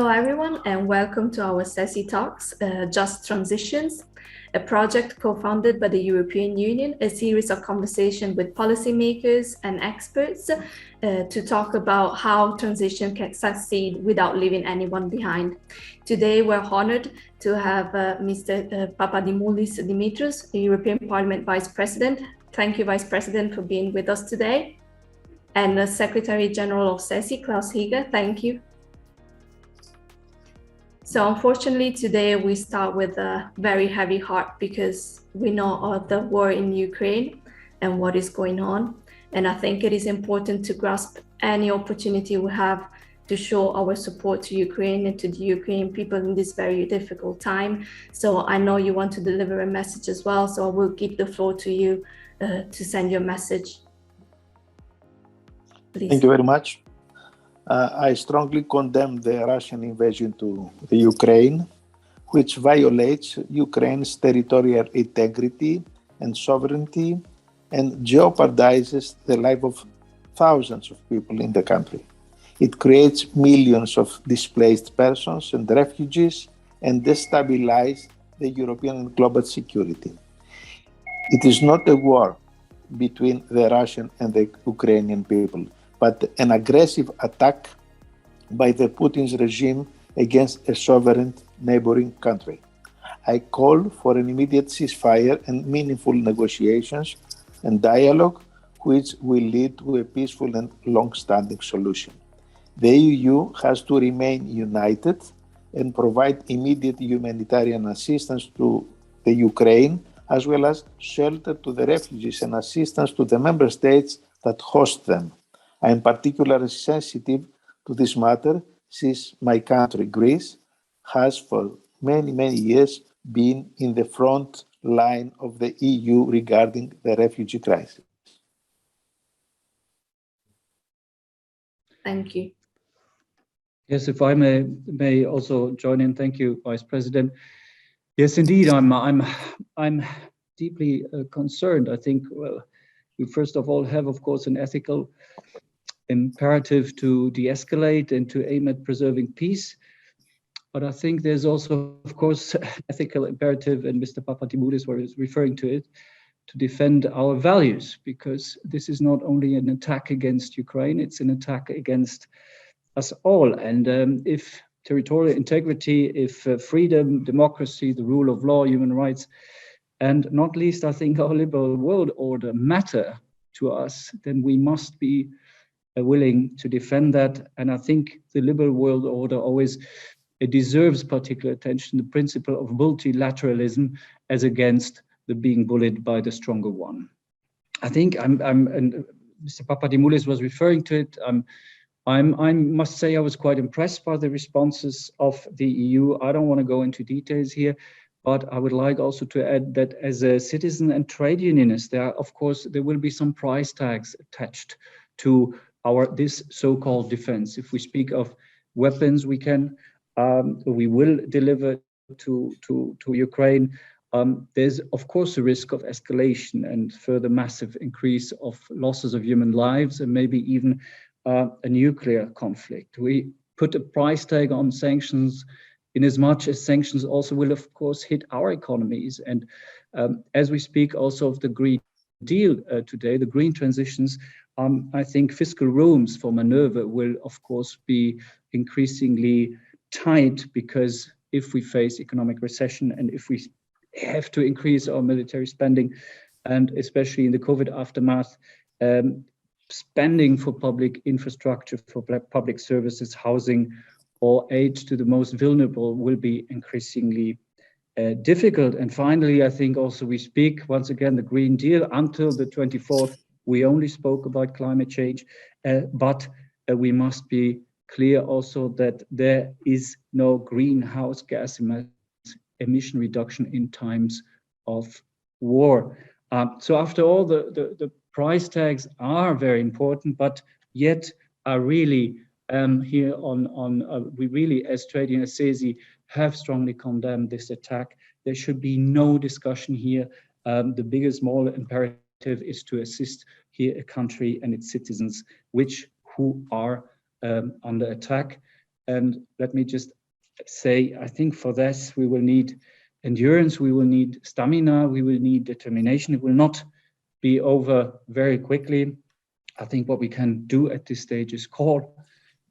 Hello, everyone, and welcome to our CESI Talks, Just Transitions, a project co-founded by the European Union, a series of conversations with policymakers and experts to talk about how transition can succeed without leaving anyone behind. Today, we're honored to have Mr. Papadimoulis Dimitrios, the European Parliament Vice President. Thank you, Vice President, for being with us today. And the Secretary General of CESI, Klaus Heeger, thank you. So unfortunately, today we start with a very heavy heart because we know of the war in Ukraine and what is going on. And I think it is important to grasp any opportunity we have to show our support to Ukraine and to the Ukrainian people in this very difficult time. So I know you want to deliver a message as well. So I will give the floor to you to send your message. Please. Thank you very much. I strongly condemn the Russian invasion to the Ukraine, which violates Ukraine's territorial integrity and sovereignty and jeopardizes the life of thousands of people in the country. It creates millions of displaced persons and refugees and destabilizes the European and global security. It is not a war between the Russian and the Ukrainian people, but an aggressive attack by the Putin's regime against a sovereign neighboring country. I call for an immediate ceasefire and meaningful negotiations and dialogue which will lead to a peaceful and long-standing solution. The EU has to remain united and provide immediate humanitarian assistance to the Ukraine, as well as shelter to the refugees and assistance to the member states that host them. I am particularly sensitive to this matter since my country, Greece, has for many years been in the front line of the EU regarding the refugee crisis. Thank you. Yes, if I may also join in. Thank you, Vice President. Yes, indeed, I'm deeply concerned. I think, well, we first of all have, of course, an ethical imperative to de-escalate and to aim at preserving peace. But I think there's also, of course, ethical imperative, and Mr. Papadimoulis was referring to it, to defend our values, because this is not only an attack against Ukraine, it's an attack against us all. And if territorial integrity, if freedom, democracy, the rule of law, human rights, and not least, I think our liberal world order matter to us, then we must be willing to defend that. And I think the liberal world order always deserves particular attention, the principle of multilateralism as against the being bullied by the stronger one. I think and Mr. Papadimoulis was referring to it. I must say I was quite impressed by the responses of the EU. I don't want to go into details here, but I would like also to add that as a citizen and trade unionist, there will be some price tags attached to this so-called defense. If we speak of weapons, we will deliver to Ukraine. There's of course a risk of escalation and further massive increase of losses of human lives and maybe even a nuclear conflict. We put a price tag on sanctions in as much as sanctions also will of course hit our economies. And as we speak also of the Green Deal today, the green transitions, I think fiscal rooms for maneuver will, of course, be increasingly tight, because if we face economic recession and if we have to increase our military spending, and especially in the COVID aftermath, spending for public infrastructure, for public services, housing, or aid to the most vulnerable will be increasingly difficult. And finally, I think also we speak, once again, the Green Deal until the 24th, we only spoke about climate change, but we must be clear also that there is no greenhouse gas emission reduction in times of war. So after all, the price tags are very important, but yet are really here we really, as trade union, as CESI, have strongly condemned this attack. There should be no discussion here. The biggest moral imperative is to assist here a country and its citizens who are under attack. And let me just say, I think for this, we will need endurance, we will need stamina, we will need determination. It will not be over very quickly. I think what we can do at this stage is call,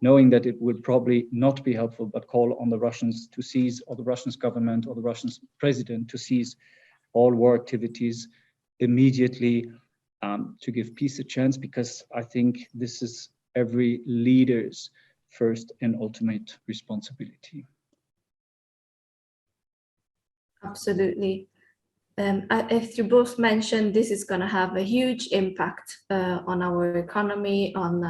knowing that it would probably not be helpful, but call on the Russians to cease, or the Russian government or the Russian president to cease all war activities immediately, to give peace a chance, because I think this is every leader's first and ultimate responsibility. Absolutely. As you both mentioned, this is going to have a huge impact on our economy, on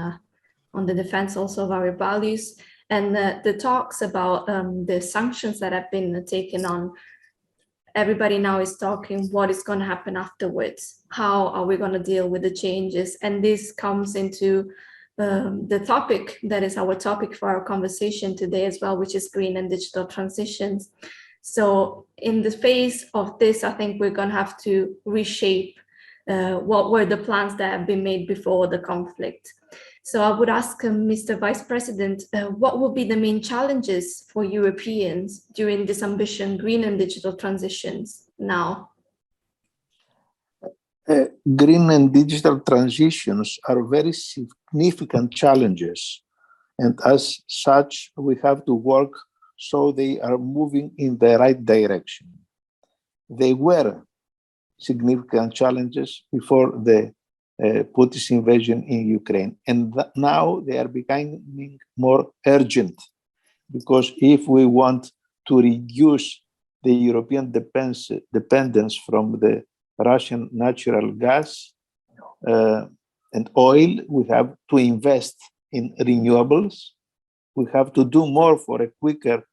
the defense also of our values, and the talks about the sanctions that have been taken on. Everybody now is talking what is going to happen afterwards. How are we going to deal with the changes? And this comes into the topic that is our topic for our conversation today as well, which is green and digital transitions. So in the face of this, I think we're going to have to reshape what were the plans that have been made before the conflict. So I would ask Mr. Vice President, what will be the main challenges for Europeans during this ambitious green and digital transitions now? Green and digital transitions are very significant challenges, and as such, we have to work so they are moving in the right direction. They were significant challenges before the Putin's invasion in Ukraine, and now they are becoming more urgent, because if we want to reduce the European dependence from the Russian natural gas and oil, we have to invest in renewables. We have to do more for a quicker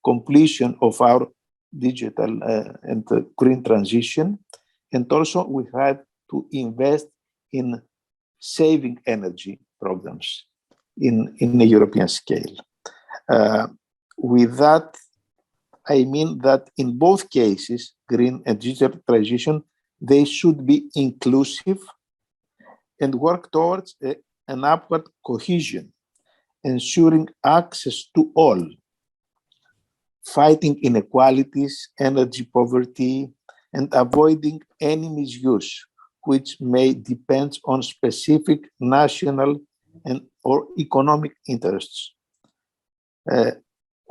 completion of our digital and green transition. And also we have to invest in saving energy programs in a European scale. With that, I mean that in both cases, green and digital transition, they should be inclusive and work towards an upward cohesion, ensuring access to all, fighting inequalities, energy poverty, and avoiding any misuse, which may depend on specific national and or economic interests.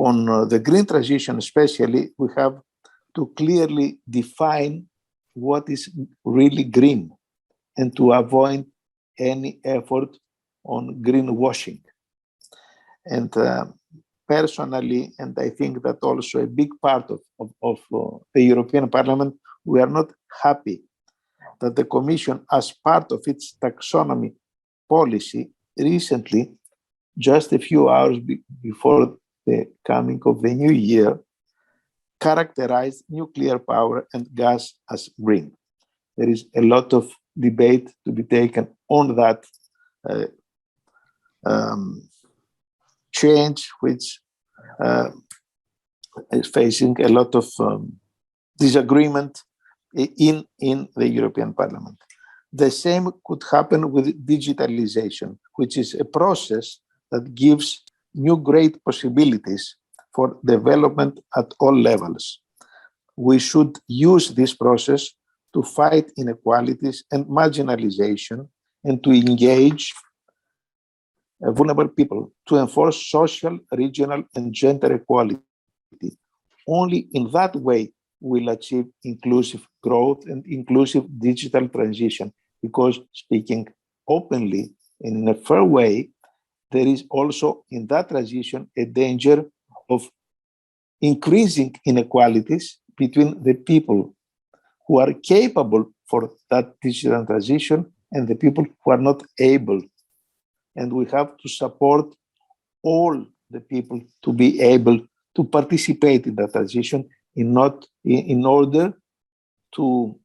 On the green transition especially, we have to clearly define what is really green and to avoid any effort on greenwashing. And personally, and I think that also a big part of the European Parliament, we are not happy that the Commission, as part of its taxonomy policy, recently, just a few hours before the coming of the new year, characterized nuclear power and gas as green. There is a lot of debate to be taken on that change, which is facing a lot of disagreement in the European Parliament. The same could happen with digitalization, which is a process that gives new great possibilities for development at all levels. We should use this process to fight inequalities and marginalization and to engage vulnerable people, to enforce social, regional, and gender equality. Only in that way we'll achieve inclusive growth and inclusive digital transition, because speaking openly and in a fair way, there is also in that transition a danger of increasing inequalities between the people who are capable for that digital transition and the people who are not able. And we have to support all the people to be able to participate in that transition in order to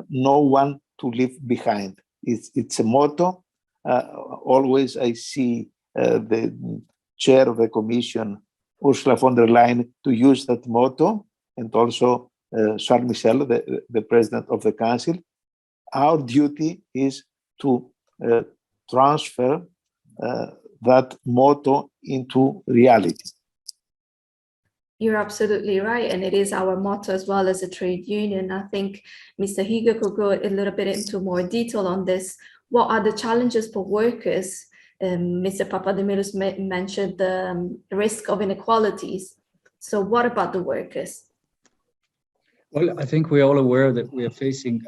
no one to leave behind. It's a motto. Always I see the chair of the Commission, Ursula von der Leyen, to use that motto, and also Charles Michel, the president of the Council. Our duty is to transfer that motto into reality. You're absolutely right. And it is our motto as well as a trade union. I think Mr. Heeger could go a little bit into more detail on this. What are the challenges for workers? Mr. Papadimoulis mentioned the risk of inequalities. So what about the workers? Well, I think we're all aware that we are facing,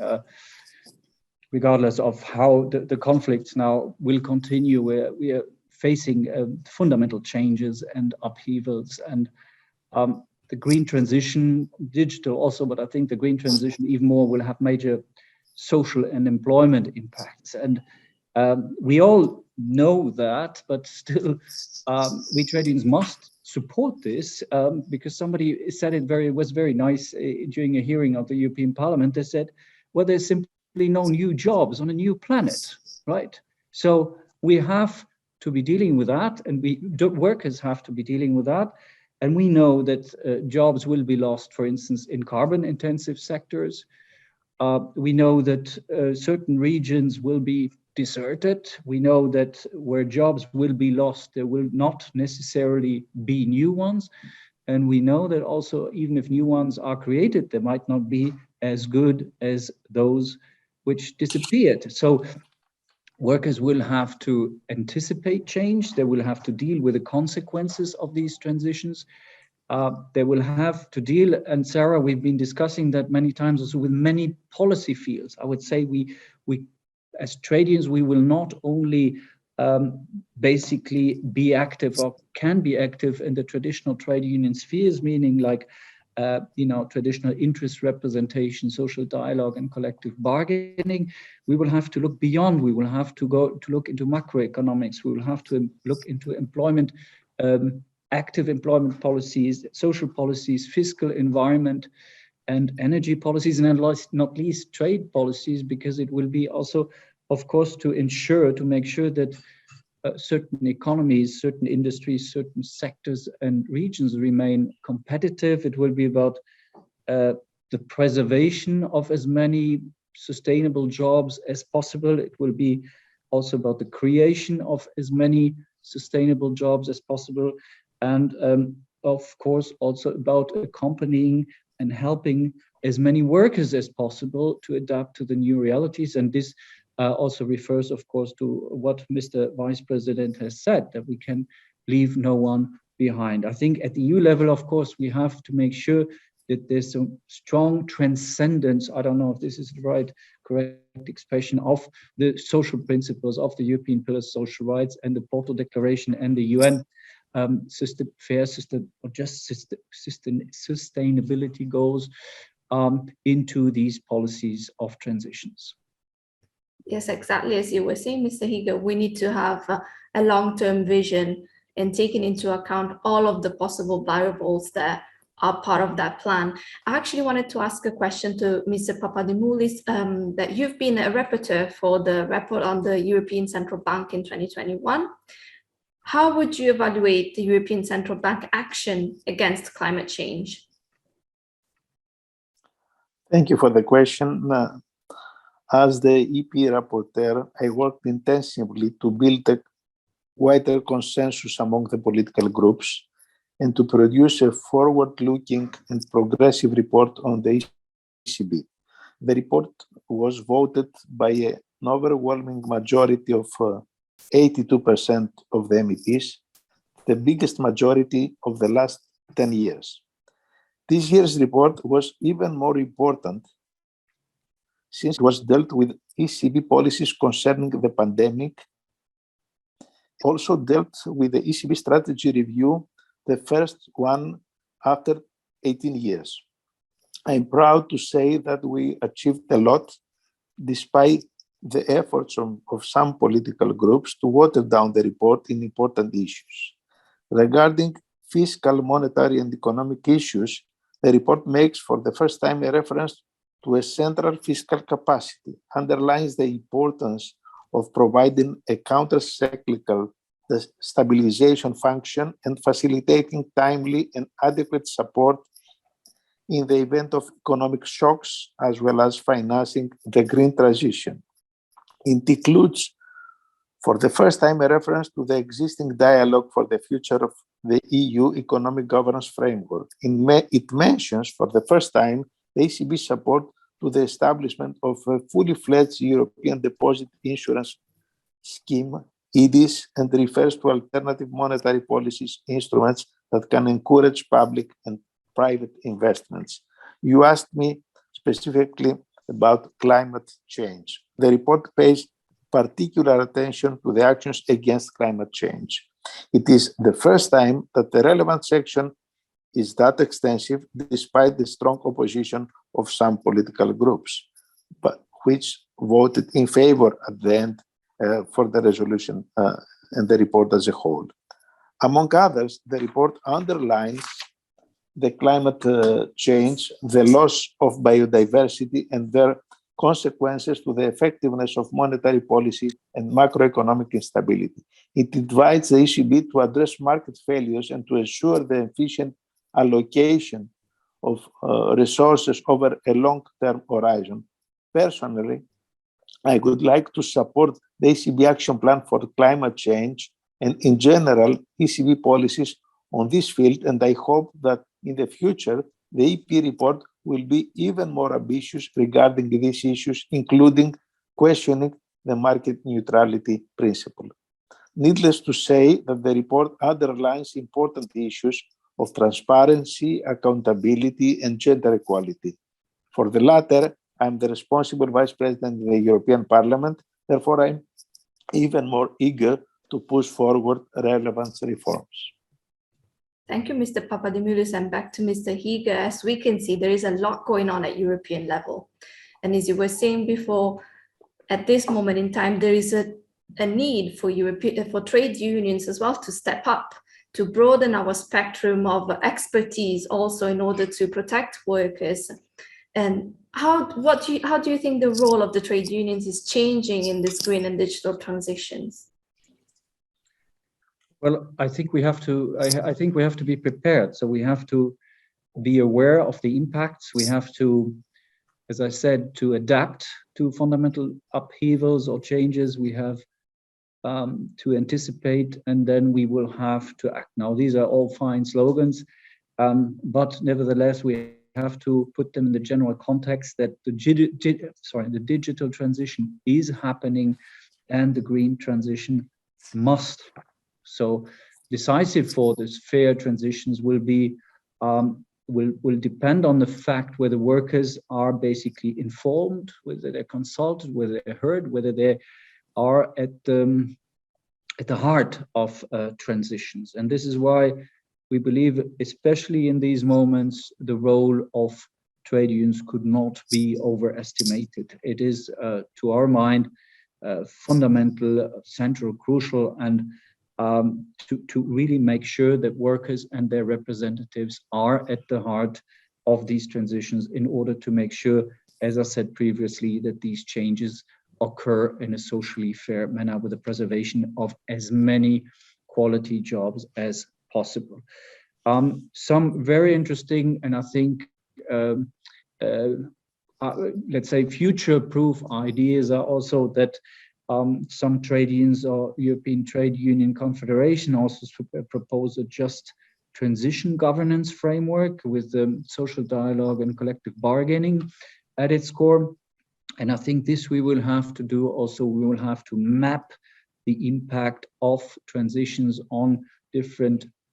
regardless of how the conflicts now will continue, we are facing fundamental changes and upheavals, and the green transition, digital also, but I think the green transition even more will have major social and employment impacts. And we all know that, but still we trade unions must support this because somebody said it was very nice during a hearing of the European Parliament. They said, well, there's simply no new jobs on a new planet, right? So we have to be dealing with that, and workers have to be dealing with that. And we know that jobs will be lost, for instance, in carbon-intensive sectors. We know that certain regions will be deserted. We know that where jobs will be lost, there will not necessarily be new ones. And we know that also, even if new ones are created, they might not be as good as those which disappeared. So workers will have to anticipate change. They will have to deal with the consequences of these transitions. They will have to deal, and Sara, we've been discussing that many times also, with many policy fields. I would say we as trade unions, we will not only basically be active or can be active in the traditional trade union spheres, meaning like traditional interest representation, social dialogue, and collective bargaining. We will have to look beyond. We will have to go to look into macroeconomics. We will have to look into employment, active employment policies, social policies, fiscal environment, and energy policies, and not least trade policies, because it will be also, of course, to make sure that certain economies, certain industries, certain sectors and regions remain competitive. It will be about the preservation of as many sustainable jobs as possible. It will be also about the creation of as many sustainable jobs as possible. And of course, also about accompanying and helping as many workers as possible to adapt to the new realities. And this also refers, of course, to what Mr. Vice President has said, that we can leave no one behind. I think at the EU level, of course, we have to make sure that there's some strong transcendence, I don't know if this is the correct expression, of the social principles of the European Pillar of Social Rights and the Porto Declaration and the UN sustainability goals into these policies of transitions. Yes, exactly. As you were saying, Mr. Heeger, we need to have a long-term vision and taking into account all of the possible variables that are part of that plan. I actually wanted to ask a question to Mr. Papadimoulis, that you've been a rapporteur for the report on the European Central Bank in 2021. How would you evaluate the European Central Bank action against climate change? Thank you for the question. As the EP rapporteur, I worked intensively to build a wider consensus among the political groups and to produce a forward-looking and progressive report on the ECB. The report was voted by an overwhelming majority of 82% of the MEPs, the biggest majority of the last 10 years. This year's report was even more important since it was dealt with ECB policies concerning the pandemic, also dealt with the ECB strategy review, the first one after 18 years. I'm proud to say that we achieved a lot despite the efforts of some political groups to water down the report in important issues. Regarding fiscal, monetary, and economic issues, the report makes for the first time a reference to a central fiscal capacity, underlines the importance of providing a counter-cyclical stabilization function and facilitating timely and adequate support in the event of economic shocks, as well as financing the green transition. It includes For the first time, a reference to the existing dialogue for the future of the EU economic governance framework. It mentions for the first time the ECB support to the establishment of a fully fledged European Deposit Insurance Scheme, EDIS, and refers to alternative monetary policies instruments that can encourage public and private investments. You asked me specifically about climate change. The report pays particular attention to the actions against climate change. It is the first time that the relevant section is that extensive, despite the strong opposition of some political groups, but which voted in favor at the end for the resolution and the report as a whole. Among others, the report underlines the climate change, the loss of biodiversity, and their consequences to the effectiveness of monetary policy and macroeconomic instability. It invites the ECB to address market failures and to ensure the efficient allocation of resources over a long-term horizon. Personally, I would like to support the ECB Action Plan for Climate Change and, in general, ECB policies on this field, and I hope that in the future, the EP report will be even more ambitious regarding these issues, including questioning the market neutrality principle. Needless to say that the report underlines important issues of transparency, accountability, and gender equality. For the latter, I'm the responsible Vice President in the European Parliament. Therefore, I'm even more eager to push forward relevant reforms. Thank you, Mr. Papadimoulis, and back to Mr. Heeger. As we can see, there is a lot going on at European level. And as you were saying before, at this moment in time, there is a need for trade unions as well to step up, to broaden our spectrum of expertise also in order to protect workers. And how do you think the role of the trade unions is changing in this green and digital transitions? Well, I think we have to be prepared. So we have to be aware of the impacts. We have to, as I said, to adapt to fundamental upheavals or changes. We have to anticipate, and then we will have to act. Now, these are all fine slogans, but nevertheless, we have to put them in the general context that the digital transition is happening, and the green transition must. So decisive for this fair transitions will be will depend on the fact whether workers are basically informed, whether they're consulted, whether they're heard, whether they are at the heart of transitions. And this is why we believe, especially in these moments, the role of trade unions could not be overestimated. It is, to our mind, fundamental, central, crucial, and to really make sure that workers and their representatives are at the heart of these transitions in order to make sure, as I said previously, that these changes occur in a socially fair manner with the preservation of as many quality jobs as possible. Some very interesting and I think let's say future-proof ideas are also that some trade unions or European Trade Union Confederation also propose a just transition governance framework with social dialogue and collective bargaining at its core. And I think this we will have to do also. We will have to map the impact of transitions on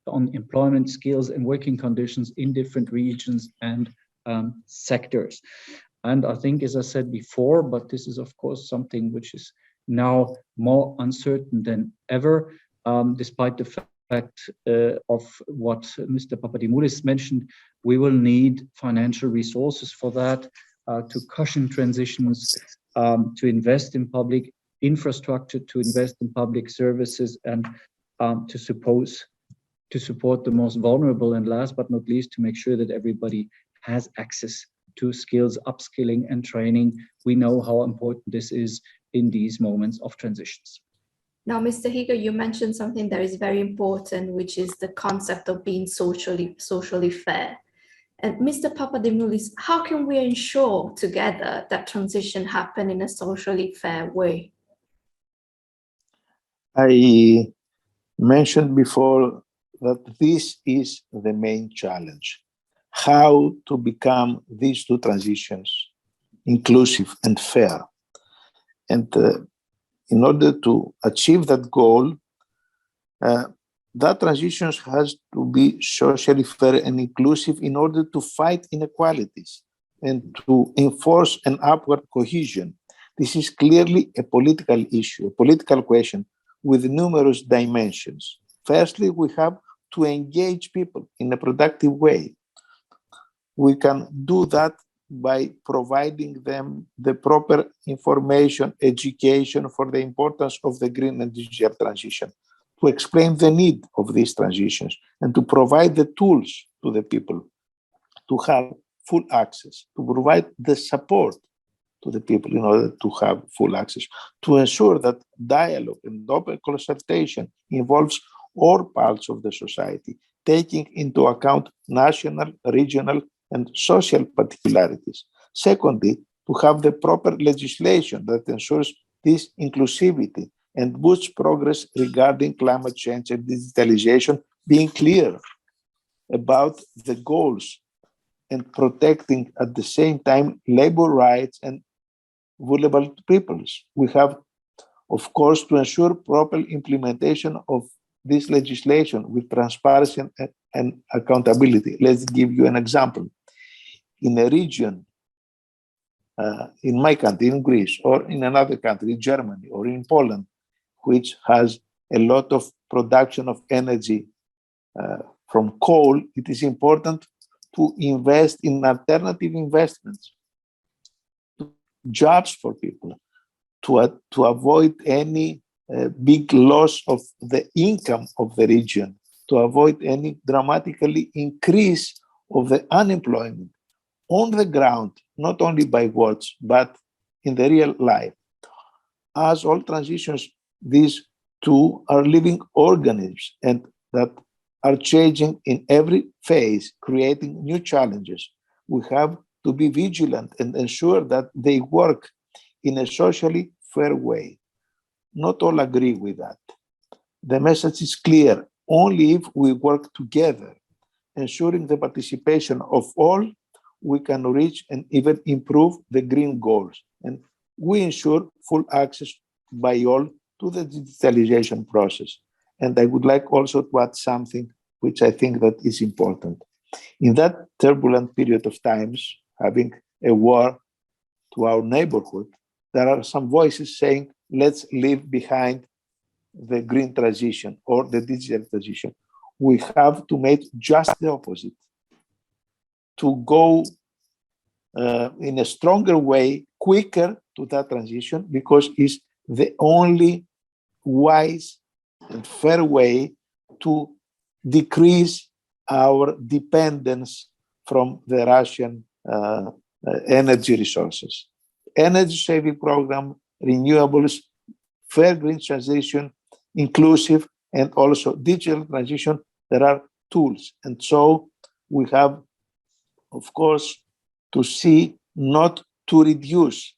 employment skills and working conditions in different regions and sectors. And I think, as I said before, but this is of course something which is now more uncertain than ever, despite the fact of what Mr. Papadimoulis mentioned, we will need financial resources for that, to cushion transitions, to invest in public infrastructure, to invest in public services, and to support the most vulnerable, and last but not least, to make sure that everybody has access to skills, upskilling and training. We know how important this is in these moments of transitions. Now, Mr. Heeger, you mentioned something that is very important, which is the concept of being socially fair. And Mr. Papadimoulis, how can we ensure together that transition happen in a socially fair way? I mentioned before that this is the main challenge. How to become these two transitions inclusive and fair. And in order to achieve that goal, that transition has to be socially fair and inclusive in order to fight inequalities and to enforce an upward cohesion. This is clearly a political issue, a political question with numerous dimensions. Firstly, we have to engage people in a productive way. We can do that by providing them the proper information, education for the importance of the green and digital transition, to explain the need of these transitions, and to provide the tools to the people to have full access, to provide the support to the people in order to have full access, to ensure that dialogue and open consultation involves all parts of the society, taking into account national, regional, and social particularities. Secondly, to have the proper legislation that ensures this inclusivity and boosts progress regarding climate change and digitalization, being clear about the goals and protecting at the same time labor rights and vulnerable peoples. We have, of course, to ensure proper implementation of this legislation with transparency and accountability. Let's give you an example. In a region, in my country, in Greece, or in another country, Germany, or in Poland, which has a lot of production of energy from coal, it is important to invest in alternative investments, jobs for people, to avoid any big loss of the income of the region, to avoid any dramatically increase of the unemployment on the ground, not only by words, but in the real life. As all transitions, these two are living organisms and that are changing in every phase, creating new challenges. We have to be vigilant and ensure that they work in a socially fair way. Not all agree with that. The message is clear. Only if we work together, ensuring the participation of all, we can reach and even improve the green goals. And we ensure full access by all to the digitalization process. And I would like also to add something which I think that is important. In that turbulent period of times, having a war to our neighborhood, there are some voices saying, let's leave behind the green transition or the digital transition. We have to make just the opposite, to go in a stronger way, quicker to that transition, because it's the only wise and fair way to decrease our dependence from the Russian energy resources. Energy saving program, renewables, fair green transition, inclusive, and also digital transition, there are tools. And so we have, of course, to see not to reduce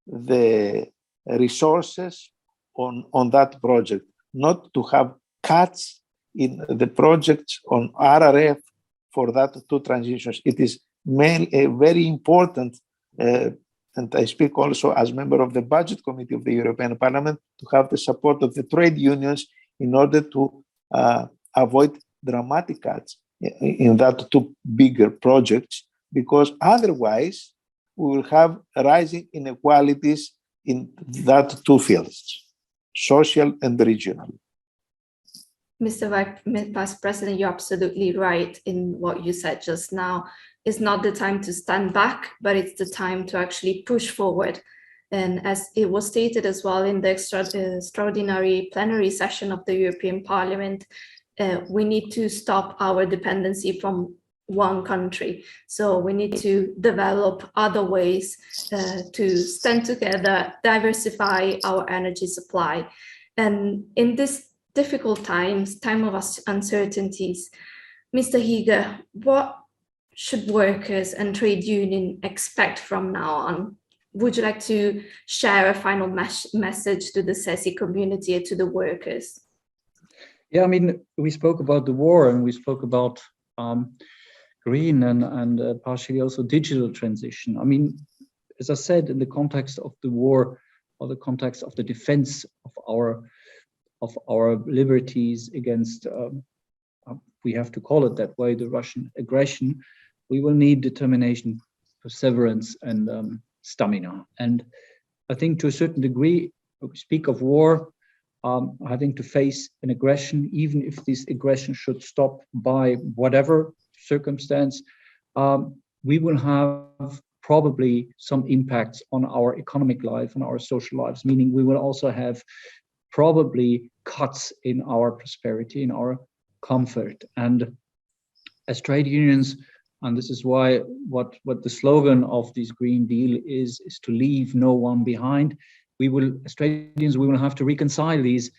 the resources on that project, not to have cuts in the projects on RRF for that two transitions. It is very important, and I speak also as member of the Budget Committee of the European Parliament, to have the support of the trade unions in order to avoid dramatic cuts in that two bigger projects, because otherwise we will have rising inequalities in that two fields, social and regional. Mr. Vice President, you're absolutely right in what you said just now. It's not the time to stand back, but it's the time to actually push forward. And as it was stated as well in the extraordinary plenary session of the European Parliament, we need to stop our dependency from one country. So we need to develop other ways to stand together, diversify our energy supply. And in this difficult times, time of uncertainties, Mr. Heeger, what should workers and trade unions expect from now on? would you like to share a final message to the CESI community and to the workers? Yeah, I mean, we spoke about the war and we spoke about green and partially also digital transition. I mean, as I said, in the context of the war or the context of the defense of our liberties against, we have to call it that way, the Russian aggression, we will need determination, perseverance, and stamina. And I think to a certain degree, when we speak of war, having to face an aggression, even if this aggression should stop by whatever circumstance, we will have probably some impacts on our economic life, on our social lives, meaning we will also have probably cuts in our prosperity, in our comfort. And as trade unions, and this is why what the slogan of this Green Deal is to leave no one behind. We will, as trade unions, we will have to reconcile these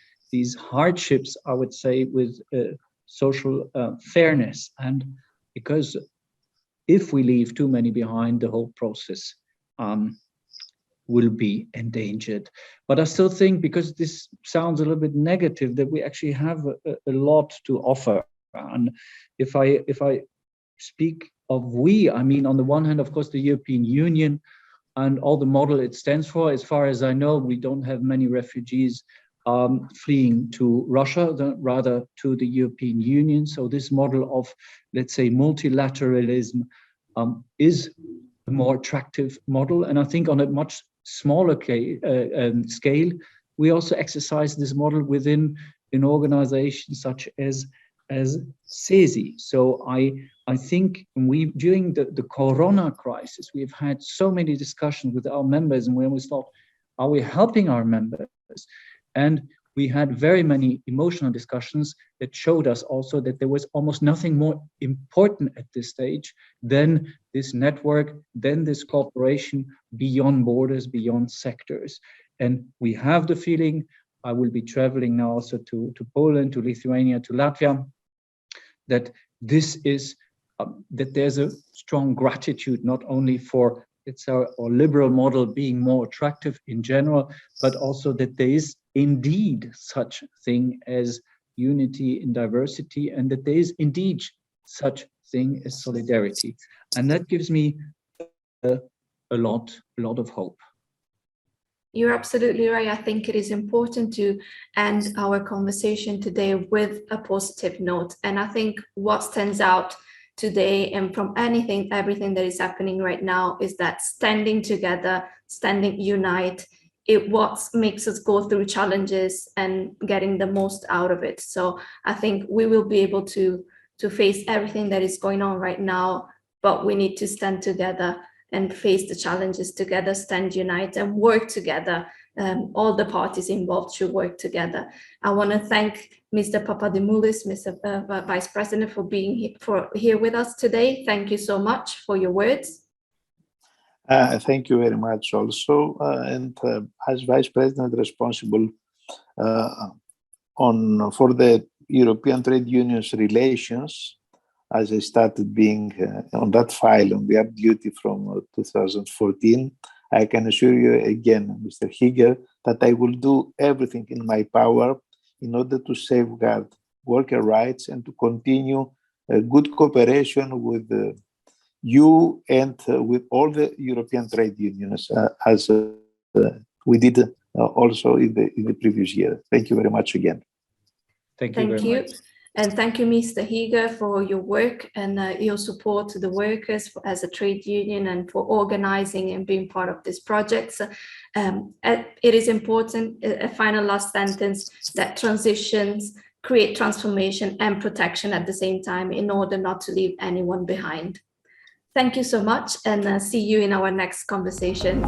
hardships, I would say, with social fairness. And because if we leave too many behind, the whole process will be endangered. But I still think, because this sounds a little bit negative, that we actually have a lot to offer. And if I speak of we, I mean, on the one hand, of course, the European Union and all the model it stands for. As far as I know, we don't have many refugees fleeing to Russia, rather to the European Union. So this model of, let's say, multilateralism is a more attractive model. And I think on a much smaller scale, we also exercise this model within an organization such as CESI. So I think during the Corona crisis, we've had so many discussions with our members, and we always thought, are we helping our members? And we had very many emotional discussions that showed us also that there was almost nothing more important at this stage than this network, than this cooperation beyond borders, beyond sectors. And we have the feeling, I will be traveling now also to Poland, to Lithuania, to Latvia, that this is, that there's a strong gratitude, not only for our liberal model being more attractive in general, but also that there is indeed such thing as unity in diversity, and that there is indeed such thing as solidarity. And that gives me a lot of hope. You're absolutely right. I think it is important to end our conversation today with a positive note. And I think what stands out today and from everything that is happening right now is that standing together, standing unite, what makes us go through challenges and getting the most out of it. So I think we will be able to face everything that is going on right now, but we need to stand together and face the challenges together, stand united and work together. All the parties involved should work together. I want to thank Mr. Papadimoulis, Mr. Vice President, for being here with us today. Thank you so much for your words. Thank you very much also. And as Vice President responsible for the European Trade Unions relations, as I started being on that file on their duty from 2014, I can assure you again, Mr. Heeger, that I will do everything in my power in order to safeguard worker rights and to continue good cooperation with you and with all the European trade unions, as we did also in the previous year. Thank you very much again. Thank you very much. And thank you, Mr. Heeger, for your work and your support to the workers as a trade union and for organizing and being part of this project. It is important, a final last sentence, that transitions create transformation and protection at the same time in order not to leave anyone behind. Thank you so much, and see you in our next conversation.